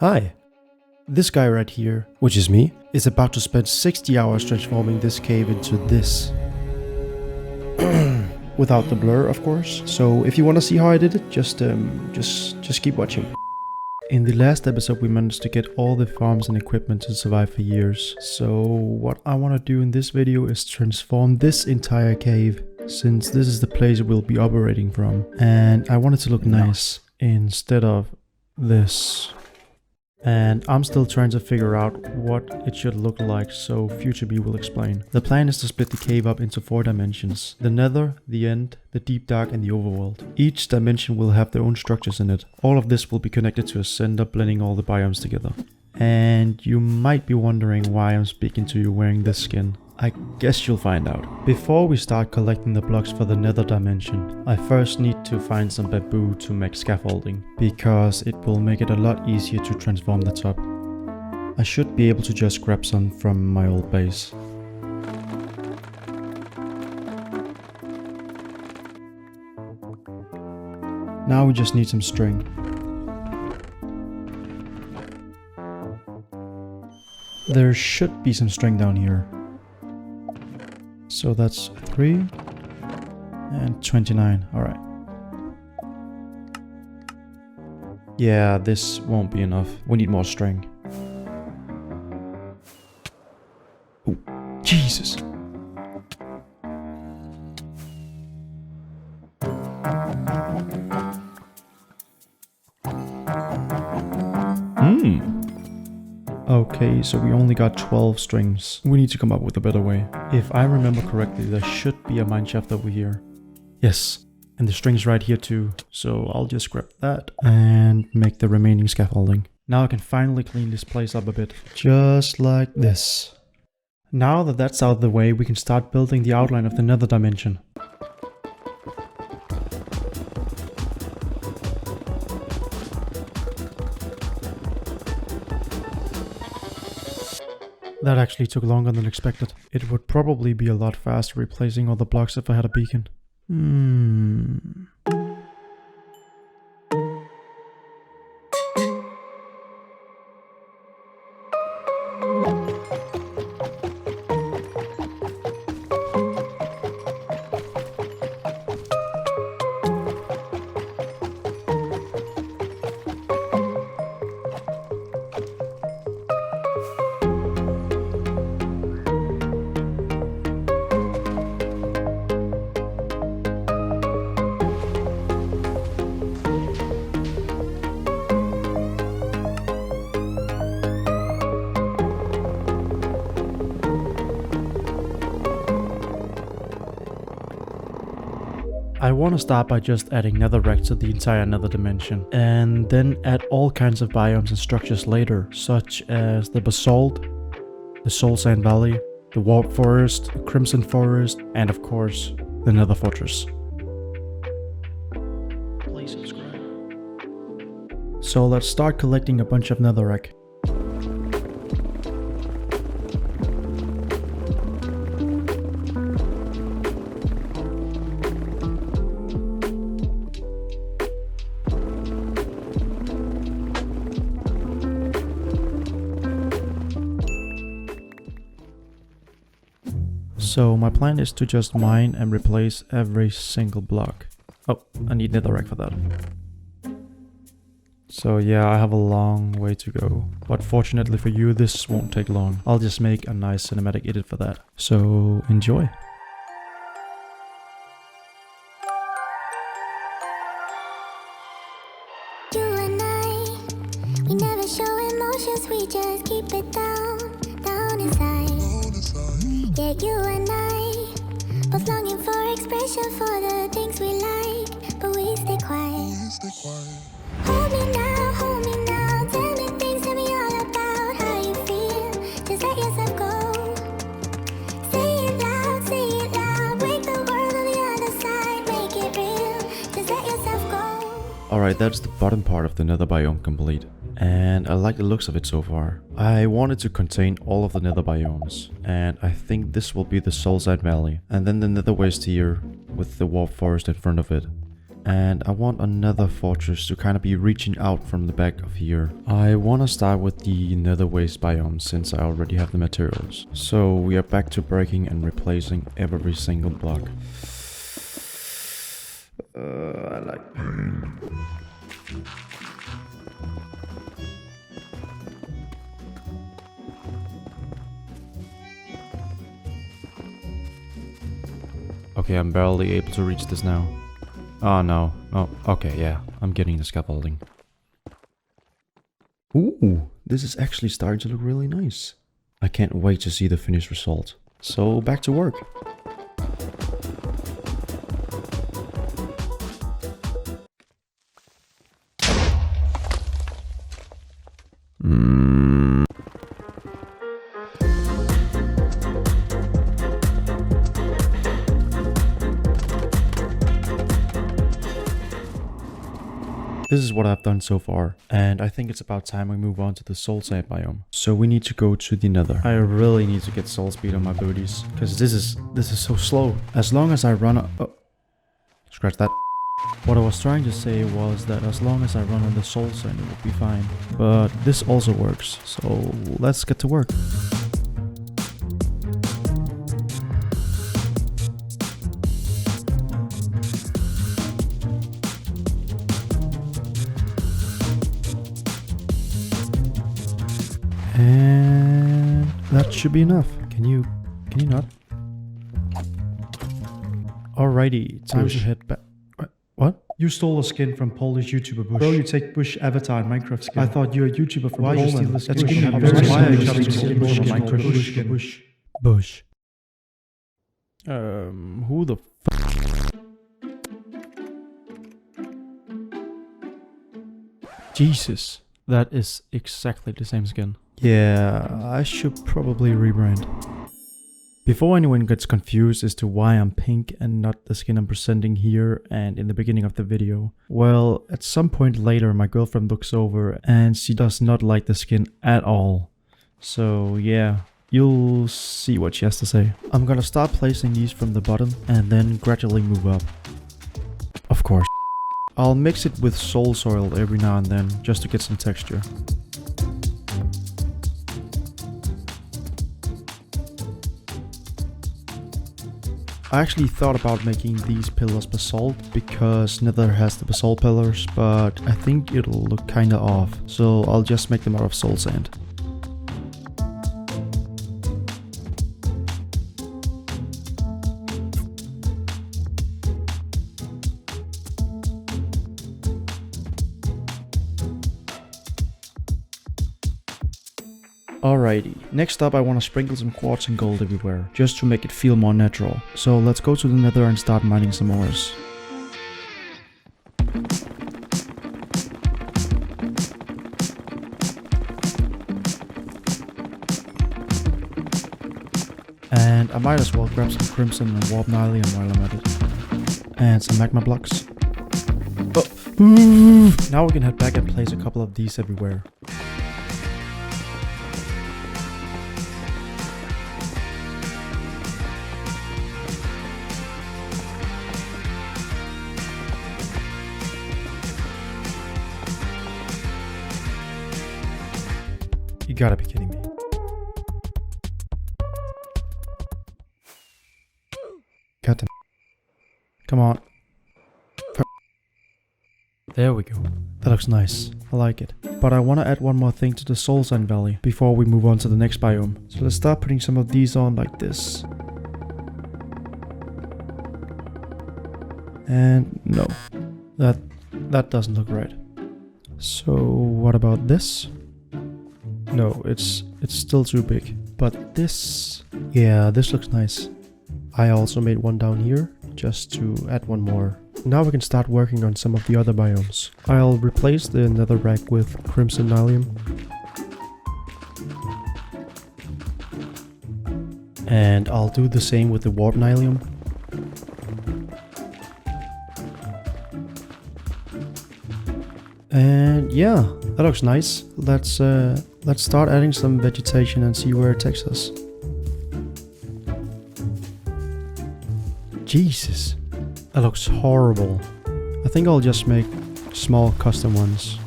Hi. This guy right here, which is me, is about to spend 60 hours transforming this cave into this. Without the blur, of course. So if you want to see how I did it, just keep watching. In the last episode we managed to get all the farms and equipment to survive for years. So what I want to do in this video is transform this entire cave, since this is the place we'll be operating from. And I want it to look nice instead of this. And I'm still trying to figure out what it should look like, so future me will explain. The plan is to split the cave up into 4 dimensions: the nether, the end, the deep dark and the overworld. Each dimension will have their own structures in it. All of this will be connected to a center, blending all the biomes together. And you might be wondering why I'm speaking to you wearing this skin. I guess you'll find out. Before we start collecting the blocks for the nether dimension, I first need to find some bamboo to make scaffolding, because it will make it a lot easier to transform the top. I should be able to just grab some from my old base. Now we just need some string. There should be some string down here. So that's 3 and 29, alright. Yeah, this won't be enough. We need more string. Oh, Jesus! Okay, so we only got 12 strings. We need to come up with a better way. If I remember correctly, there should be a mineshaft over here. Yes, and the string's right here too. So I'll just grab that and make the remaining scaffolding. Now I can finally clean this place up a bit. Just like this. Now that that's out of the way, we can start building the outline of the nether dimension. That actually took longer than expected. It would probably be a lot faster replacing all the blocks if I had a beacon. I want to start by just adding netherrack to the entire nether dimension, and then add all kinds of biomes and structures later, such as the basalt, the soul sand valley, the warp forest, the crimson forest, and of course, the nether fortress. Please subscribe. So let's start collecting a bunch of netherrack. So my plan is to just mine and replace every single block. Oh, I need netherrack for that. So yeah, I have a long way to go. But fortunately for you, this won't take long. I'll just make a nice cinematic edit for that. So enjoy. You and I, we never show emotions, we just keep it down inside. Yeah, you and I, both longing for expression for the things we like, but we stay quiet. Hold me now, tell me things, tell me all about how you feel. Just let yourself go. Say it loud, wake the world on the other side, make it real. Just let yourself go. Alright, that's the bottom part of the nether biome complete. And I like the looks of it so far. I wanted to contain all of the nether biomes, and I think this will be the soul sand valley, and then the nether waste here with the warp forest in front of it. And I want another fortress to kind of be reaching out from the back of here. I want to start with the nether waste biome since I already have the materials. So we are back to breaking and replacing every single block. I like pain. Okay, I'm barely able to reach this now. Oh no. Oh, okay, yeah. I'm getting the scaffolding. Ooh, this is actually starting to look really nice. I can't wait to see the finished result. So back to work. This is what I've done so far, and I think it's about time we move on to the soul sand biome. So we need to go to the nether. I really need to get soul speed on my booties, because this is so slow. As long as I run scratch that. What I was trying to say was that as long as I run on the soul sand, it will be fine. But this also works, so let's get to work. And that should be enough. Can you not? Alrighty, time to head back. What? You stole a skin from Polish YouTuber Bush. Bro, you take Bush avatar in Minecraft skin. I thought you're a YouTuber from Poland. Why you steal the skin? Why are you stealing skin from Minecraft? Bush. Who the f? Jesus, that is exactly the same skin. Yeah, I should probably rebrand. Before anyone gets confused as to why I'm pink and not the skin I'm presenting here and in the beginning of the video, well, at some point later my girlfriend looks over and she does not like the skin at all. So yeah, you'll see what she has to say. I'm gonna start placing these from the bottom and then gradually move up. Of course. I'll mix it with soul soil every now and then just to get some texture. I actually thought about making these pillars basalt because Nether has the basalt pillars, but I think it'll look kinda off, so I'll just make them out of soul sand. Alrighty, next up I want to sprinkle some quartz and gold everywhere, just to make it feel more natural. So let's go to the nether and start mining some ores. And I might as well grab some crimson and warp nylium while I'm at it. And some magma blocks. Oh. Now we can head back and place a couple of these everywhere. You gotta be kidding me. God damn. Come on. There we go. That looks nice. I like it. But I want to add one more thing to the soul sand valley before we move on to the next biome. So let's start putting some of these on like this. And no. That doesn't look right. So what about this? No, it's still too big. But this... yeah, this looks nice. I also made one down here, just to add one more. Now we can start working on some of the other biomes. I'll replace the nether rack with crimson nylium. And I'll do the same with the warp nylium. And yeah, that looks nice. Let's start adding some vegetation and see where it takes us. Jesus, that looks horrible. I think I'll just make small custom ones.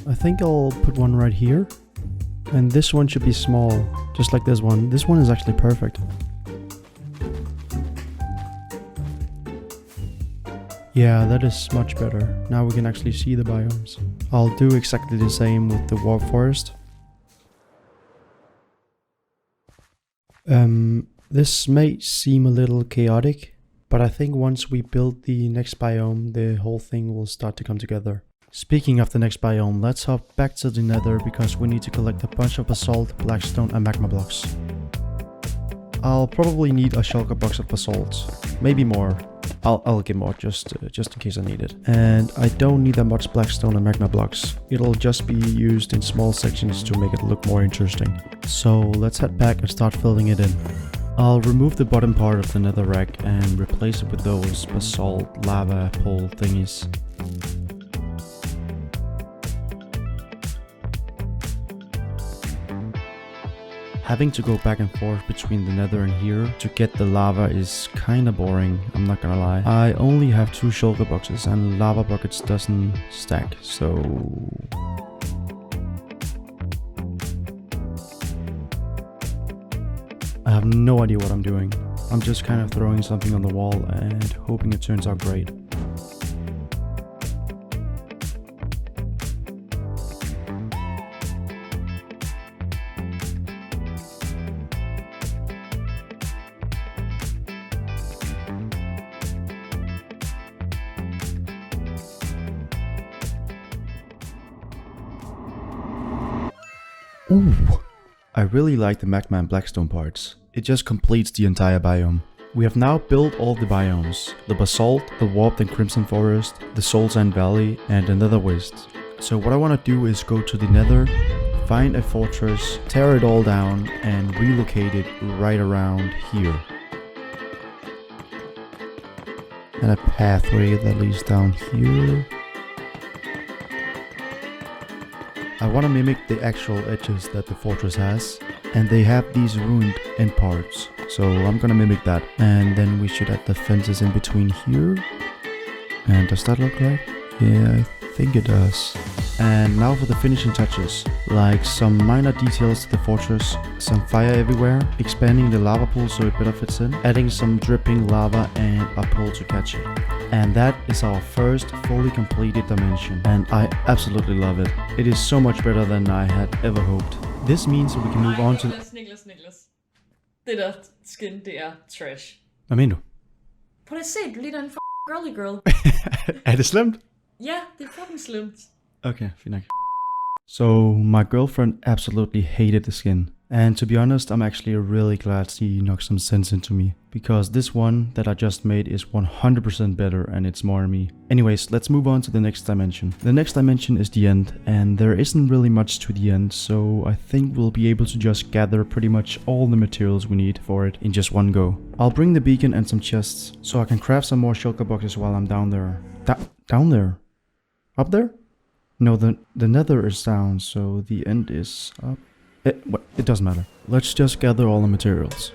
I think I'll put one right here. And this one should be small, just like this one. This one is actually perfect. Yeah, that is much better. Now we can actually see the biomes. I'll do exactly the same with the warp forest. This may seem a little chaotic, but I think once we build the next biome, the whole thing will start to come together. Speaking of the next biome, let's hop back to the nether because we need to collect a bunch of basalt, blackstone and magma blocks. I'll probably need a shulker box of basalt, maybe more. I'll get more just in case I need it. And I don't need that much blackstone and magma blocks. It'll just be used in small sections to make it look more interesting. So let's head back and start filling it in. I'll remove the bottom part of the nether rack and replace it with those basalt lava pole thingies. Having to go back and forth between the nether and here to get the lava is kinda boring, I'm not gonna lie. I only have 2 shulker boxes and lava buckets doesn't stack, so... I have no idea what I'm doing. I'm just kind of throwing something on the wall and hoping it turns out great. Ooh, I really like the magma and blackstone parts. It just completes the entire biome. We have now built all the biomes. The basalt, the warped and crimson forest, the soul sand valley and another waste. So what I want to do is go to the nether, find a fortress, tear it all down and relocate it right around here. And a pathway that leads down here. I want to mimic the actual edges that the fortress has, and they have these ruined end parts, so I'm gonna mimic that. And then we should add the fences in between here. And does that look right? Yeah, I think it does. And now for the finishing touches, like some minor details to the fortress, some fire everywhere, expanding the lava pool so it better fits in, adding some dripping lava and a pole to catch it. And that is our first fully completed dimension, and I absolutely love it. It is so much better than I had ever hoped. This means we can move on to... Niklas. Det der skin, det er trash. Hvad mener du? Prøv at se, du ligner en girly girl. Er det slemt? Ja, det er fucking slemt. Okay, fint nok. So, my girlfriend absolutely hated the skin. And to be honest, I'm actually really glad she knocked some sense into me. Because this one that I just made is 100% better and it's more me. Anyways, let's move on to the next dimension. The next dimension is the end, and there isn't really much to the end, so I think we'll be able to just gather pretty much all the materials we need for it in just one go. I'll bring the beacon and some chests, so I can craft some more shulker boxes while I'm down there. Down there? Up there? No, the nether is down, so the end is up. It doesn't matter. Let's just gather all the materials.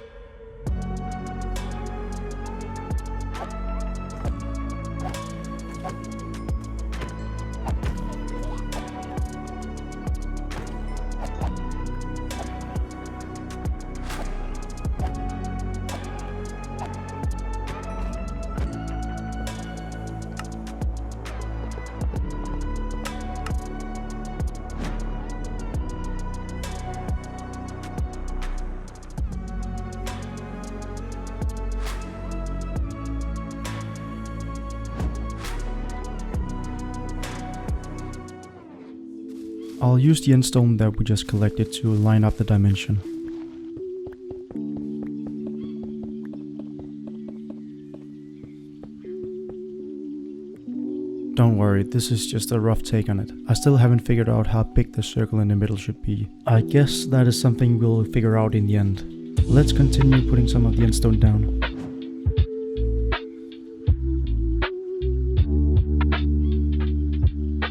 I'll use the endstone that we just collected to line up the dimension. Don't worry, this is just a rough take on it. I still haven't figured out how big the circle in the middle should be. I guess that is something we'll figure out in the end. Let's continue putting some of the endstone down.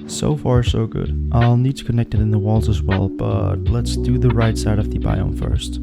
So far so good. I'll need to connect it in the walls as well, but let's do the right side of the biome first.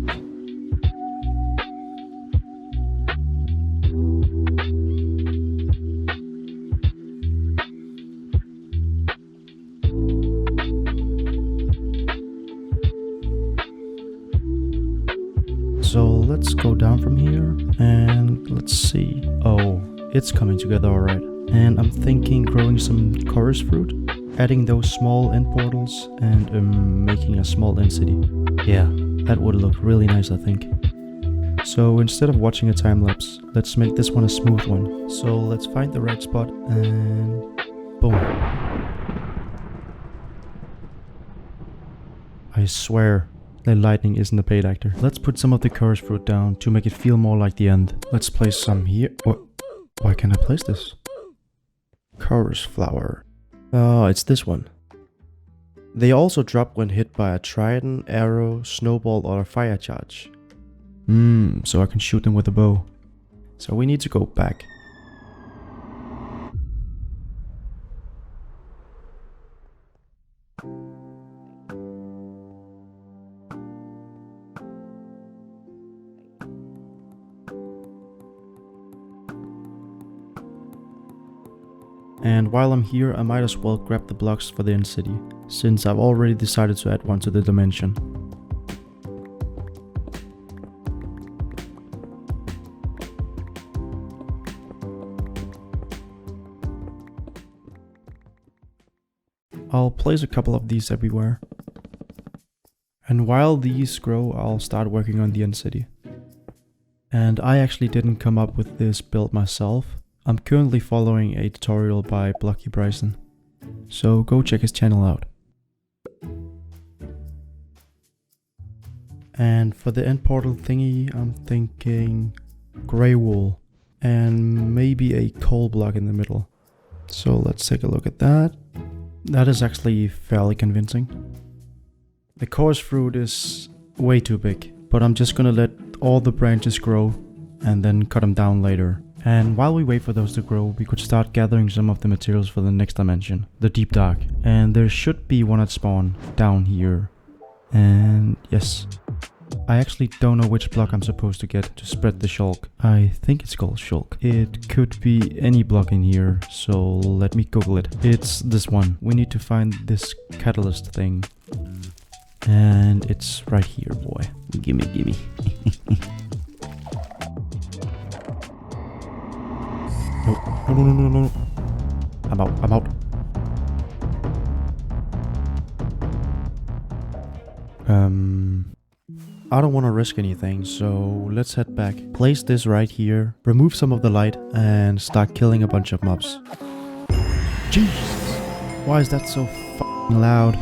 So let's go down from here and let's see. Oh, it's coming together alright. And I'm thinking growing some chorus fruit, adding those small end portals, and making a small end city. Yeah, that would look really nice, I think. So instead of watching a time lapse, let's make this one a smooth one. So let's find the right spot and boom. I swear, the lightning isn't a paid actor. Let's put some of the chorus fruit down to make it feel more like the end. Let's place some here. What? Why can't I place this? Chorus flower. Oh, it's this one. They also drop when hit by a trident, arrow, snowball, or a fire charge. So I can shoot them with a bow. So we need to go back. And while I'm here, I might as well grab the blocks for the end city, since I've already decided to add one to the dimension. I'll place a couple of these everywhere. And while these grow, I'll start working on the end city. And I actually didn't come up with this build myself. I'm currently following a tutorial by Blocky Bryson. So go check his channel out. And for the end portal thingy, I'm thinking grey wool and maybe a coal block in the middle. So let's take a look at that. That is actually fairly convincing. The chorus fruit is way too big, but I'm just gonna let all the branches grow and then cut them down later. And while we wait for those to grow, we could start gathering some of the materials for the next dimension, the deep dark. And there should be one at spawn down here. And yes, I actually don't know which block I'm supposed to get to spread the shulk. I think it's called shulk. It could be any block in here, so let me Google it. It's this one. We need to find this catalyst thing. And it's right here, boy. Gimme, gimme. No. I'm out. I don't want to risk anything, so let's head back. Place this right here, remove some of the light, and start killing a bunch of mobs. Jesus! Why is that so f***ing loud?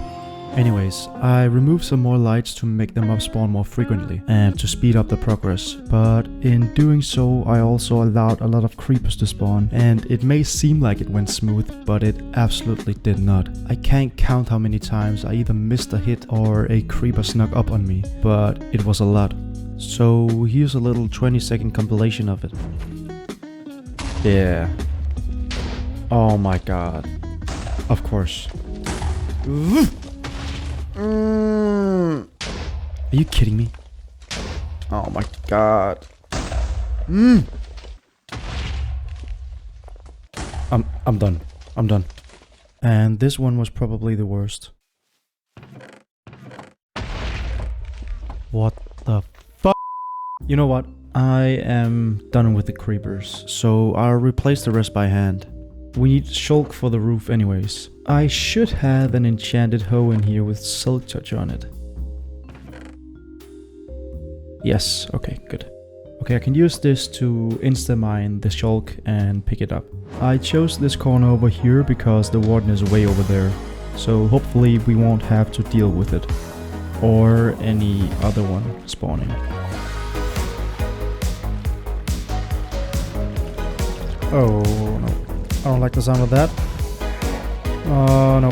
Anyways, I removed some more lights to make the mobs spawn more frequently and to speed up the progress, but in doing so I also allowed a lot of creepers to spawn, and it may seem like it went smooth, but it absolutely did not. I can't count how many times I either missed a hit or a creeper snuck up on me, but it was a lot. So here's a little 20-second compilation of it. Yeah. Oh my god. Of course. Are you kidding me? Oh my god. I'm done. And this one was probably the worst. What the fuck? You know what? I am done with the creepers, so I'll replace the rest by hand. We need shulk for the roof anyways. I should have an enchanted hoe in here with silk touch on it. Yes, okay, good. Okay, I can use this to insta-mine the shulk and pick it up. I chose this corner over here because the warden is way over there. So hopefully we won't have to deal with it. Or any other one spawning. Oh no. I don't like the sound of that. Oh no.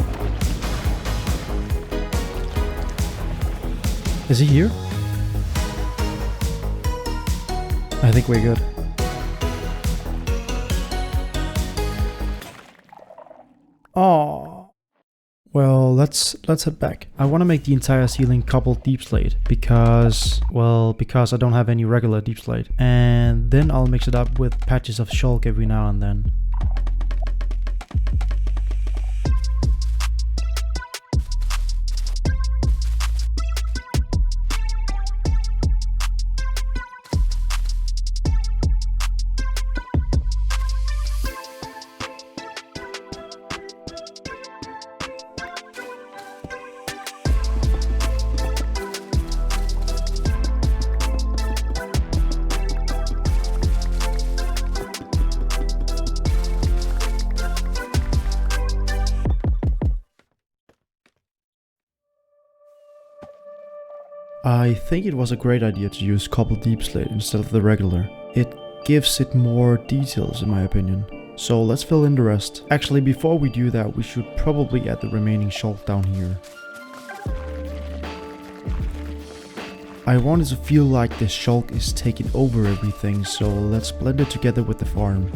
Is he here? I think we're good. Oh. Well, let's head back. I want to make the entire ceiling cobbled deep slate because I don't have any regular deep slate. And then I'll mix it up with patches of shulk every now and then. I think it was a great idea to use cobble deep slate instead of the regular. It gives it more details in my opinion. So let's fill in the rest. Actually, before we do that, we should probably add the remaining shulk down here. I want it to feel like the shulk is taking over everything, so let's blend it together with the farm.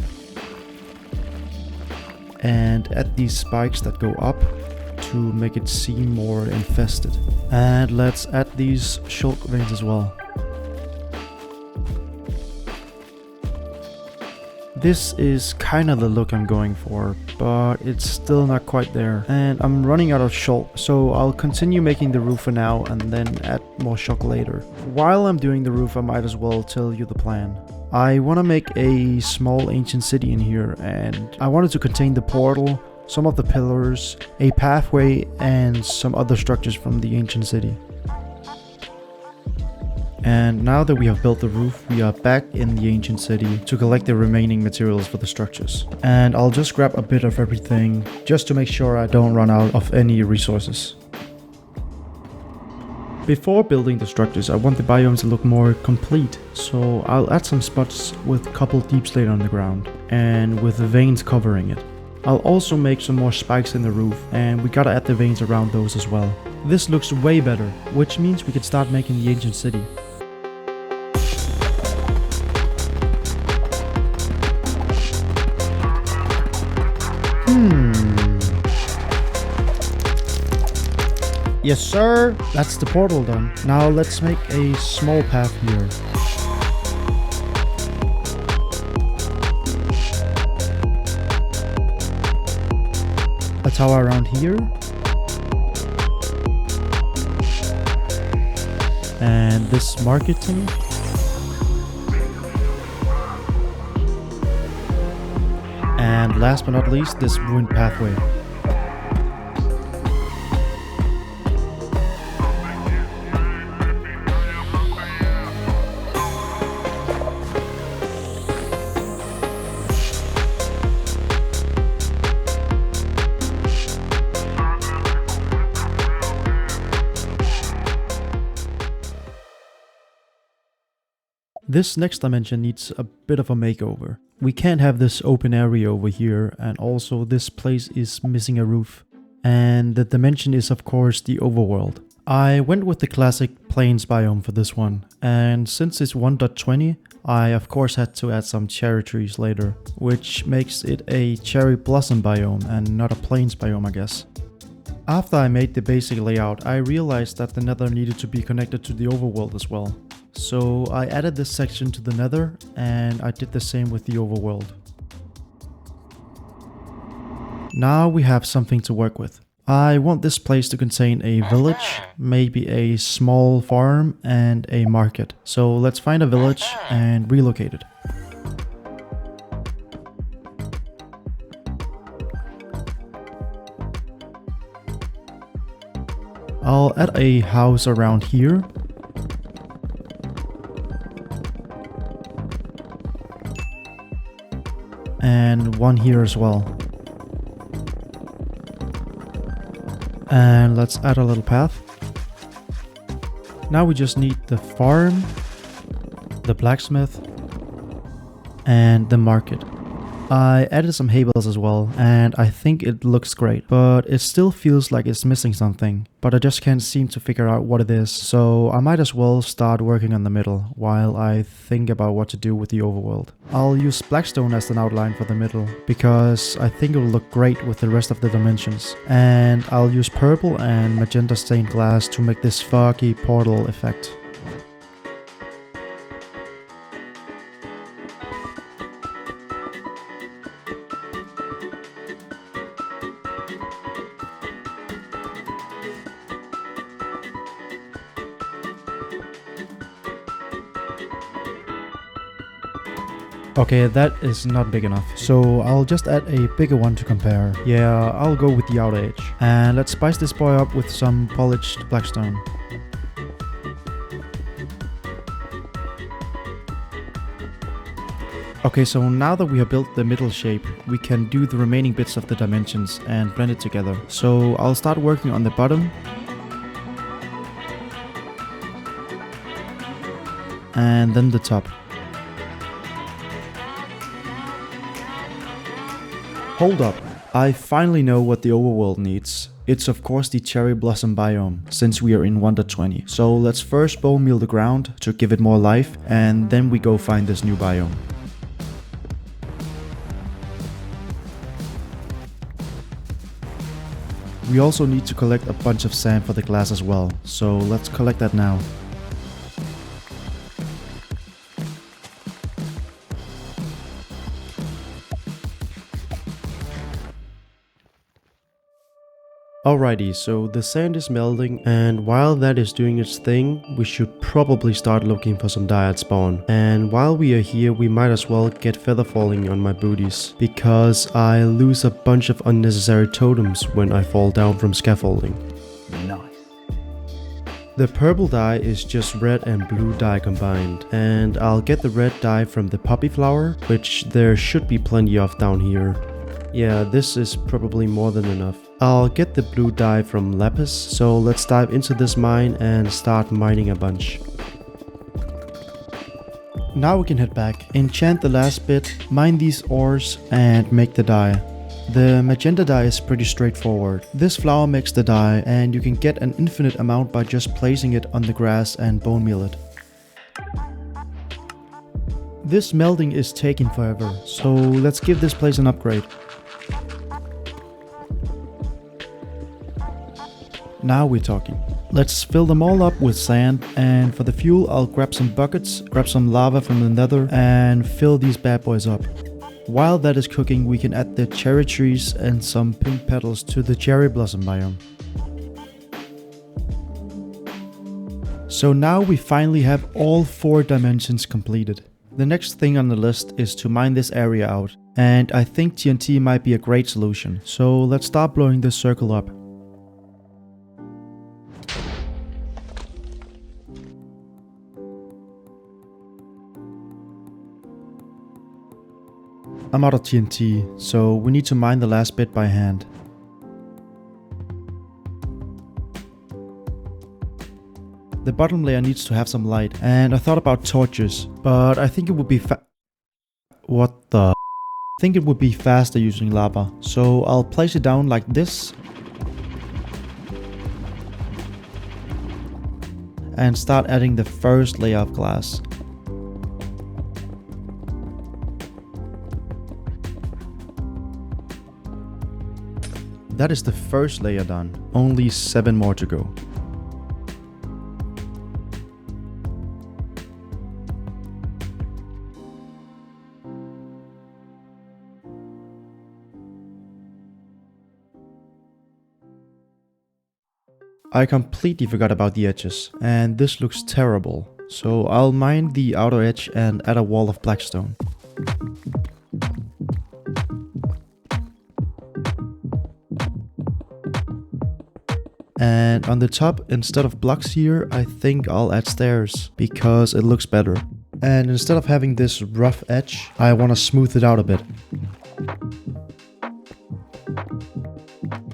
And add these spikes that go up to make it seem more infested. And let's add these shulk veins as well. This is kind of the look I'm going for, but it's still not quite there. And I'm running out of shulk, so I'll continue making the roof for now and then add more shulk later. While I'm doing the roof, I might as well tell you the plan. I want to make a small ancient city in here, and I want it to contain the portal, some of the pillars, a pathway, and some other structures from the ancient city. And now that we have built the roof, we are back in the ancient city to collect the remaining materials for the structures. And I'll just grab a bit of everything, just to make sure I don't run out of any resources. Before building the structures, I want the biome to look more complete, so I'll add some spots with cobble deep slate on the ground, and with the veins covering it. I'll also make some more spikes in the roof, and we gotta add the veins around those as well. This looks way better, which means we can start making the ancient city. Yes sir, that's the portal done. Now let's make a small path here. A tower around here. And this market thing. And last but not least, this ruined pathway. This next dimension needs a bit of a makeover. We can't have this open area over here, and also this place is missing a roof. And the dimension is of course the overworld. I went with the classic plains biome for this one, and since it's 1.20, I of course had to add some cherry trees later, which makes it a cherry blossom biome and not a plains biome, I guess. After I made the basic layout, I realized that the nether needed to be connected to the overworld as well. So I added this section to the nether, and I did the same with the overworld. Now we have something to work with. I want this place to contain a village, maybe a small farm, and a market. So let's find a village and relocate it. I'll add a house around here. And one here as well. And let's add a little path. Now we just need the farm, the blacksmith, and the market. I added some hay bales as well, and I think it looks great, but it still feels like it's missing something, but I just can't seem to figure out what it is, so I might as well start working on the middle while I think about what to do with the overworld. I'll use blackstone as an outline for the middle, because I think it will look great with the rest of the dimensions, and I'll use purple and magenta stained glass to make this foggy portal effect. Okay, that is not big enough, so I'll just add a bigger one to compare. Yeah, I'll go with the outer edge. And let's spice this boy up with some polished blackstone. Okay, so now that we have built the middle shape, we can do the remaining bits of the dimensions and blend it together. So I'll start working on the bottom. and then the top. Hold up, I finally know what the overworld needs. It's of course the cherry blossom biome, since we are in Wonder 20. So let's first bone meal the ground to give it more life, and then we go find this new biome. We also need to collect a bunch of sand for the glass as well, so let's collect that now. Alrighty, so the sand is melting, and while that is doing its thing, we should probably start looking for some dye at spawn. And while we are here, we might as well get feather falling on my booties, because I lose a bunch of unnecessary totems when I fall down from scaffolding. Nice. The purple dye is just red and blue dye combined, and I'll get the red dye from the poppy flower, which there should be plenty of down here. Yeah, this is probably more than enough. I'll get the blue dye from lapis, so let's dive into this mine and start mining a bunch. Now we can head back, enchant the last bit, mine these ores and make the dye. The magenta dye is pretty straightforward. This flower makes the dye and you can get an infinite amount by just placing it on the grass and bone meal it. This melting is taking forever, so let's give this place an upgrade. Now we're talking. Let's fill them all up with sand, and for the fuel I'll grab some buckets, grab some lava from the nether and fill these bad boys up. While that is cooking, we can add the cherry trees and some pink petals to the cherry blossom biome. So now we finally have all 4 dimensions completed. The next thing on the list is to mine this area out, and I think TNT might be a great solution. So let's start blowing this circle up. I'm out of TNT, so we need to mine the last bit by hand. The bottom layer needs to have some light, and I thought about torches, but I think it would be I think it would be faster using lava, so I'll place it down like this. And start adding the first layer of glass. That is the first layer done, only 7 more to go. I completely forgot about the edges, and this looks terrible, so I'll mine the outer edge and add a wall of blackstone. And on the top, instead of blocks here, I think I'll add stairs, because it looks better. And instead of having this rough edge, I want to smooth it out a bit.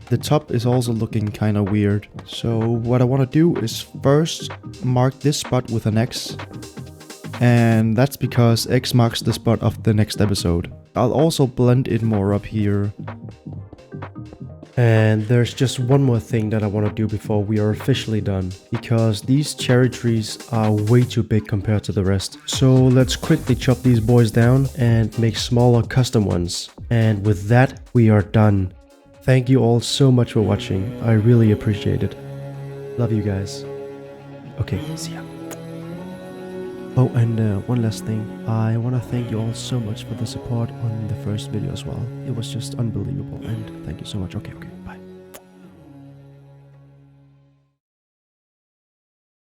The top is also looking kinda weird, so what I want to do is first mark this spot with an X. And that's because X marks the spot of the next episode. I'll also blend it more up here. And there's just one more thing that I want to do before we are officially done, because these cherry trees are way too big compared to the rest. So let's quickly chop these boys down and make smaller custom ones. And with that, we are done. Thank you all so much for watching, I really appreciate it. Love you guys. Okay, see ya. Oh, and one last thing. I want to thank you all so much for the support on the first video as well. It was just unbelievable, and thank you so much. Okay.